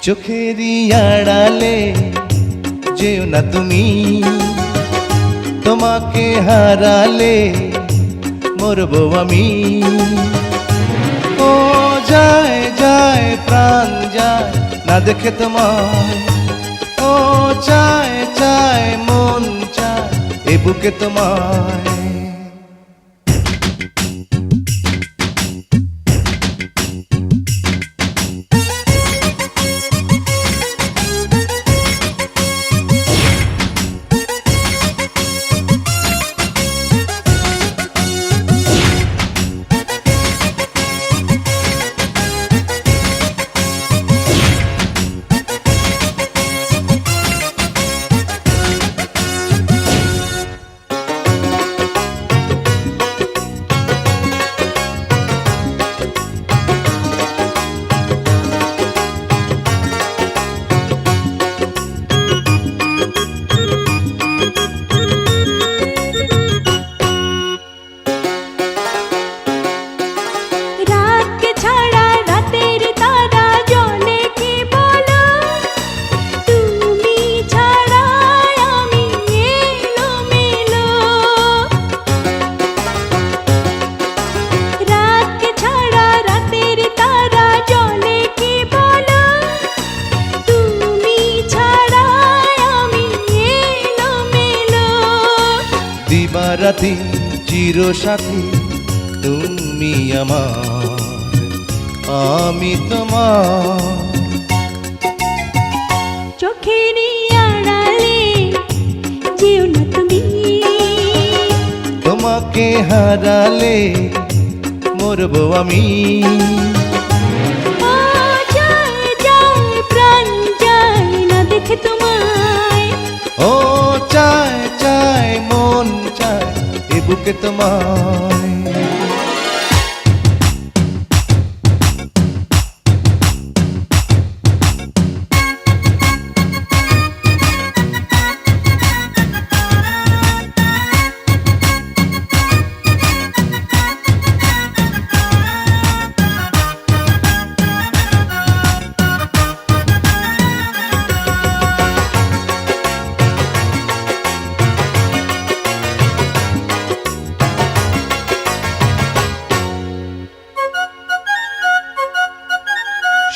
চোখেরই আড়ালে যেও না তুমি, তোমাকে হারালে মরবো আমি। ও যায় যায় প্রাণ যায় না দেখে তোমায়, ও চায় চায় মন চায় এ বুকে তোমায়। দিবারাতি চিরসাথী তুমি আমার, আমি তোমার। চোখেরই আড়ালে যেও না তুমি, তোমাকে হারালে মরবো আমি। ও যায় যায় প্রাণ যায় না দেখে তোমায়, ও চায় চায় মন চায় এ বুকে তোমায়।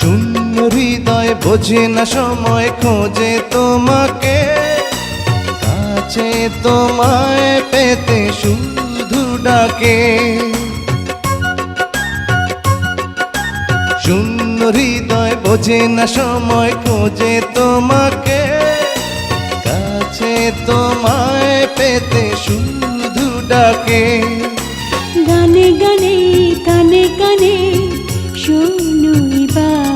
শূন্য হৃদয় বোঝে না সময় খোঁজে তোমাকে, কাছে তোমায় পেতে শুধু ডাকে। শূন্য হৃদয় বোঝে না সময় খোঁজে তোমাকে, কাছে তোমায় পেতে শুধু ডাকে। গানে গানে কানে কানে শোনো এবার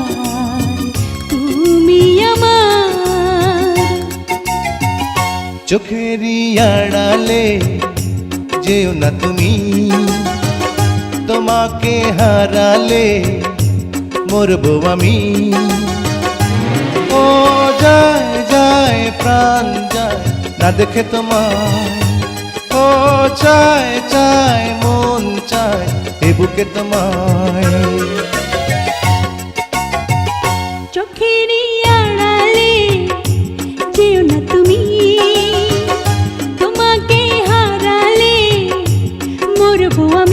তুমি আমার। চোখেরই আড়ালে যেও না তুমি, তোমাকে হারালে মরবো আমি। ও যায় যায় প্রাণ যায় না দেখে তোমায়, ও চায় চায় মন চায় এ বুকে তোমায়। চোখেরই আড়ালে যেও না তুমি, তোমাকে হারালে মরবো আমি।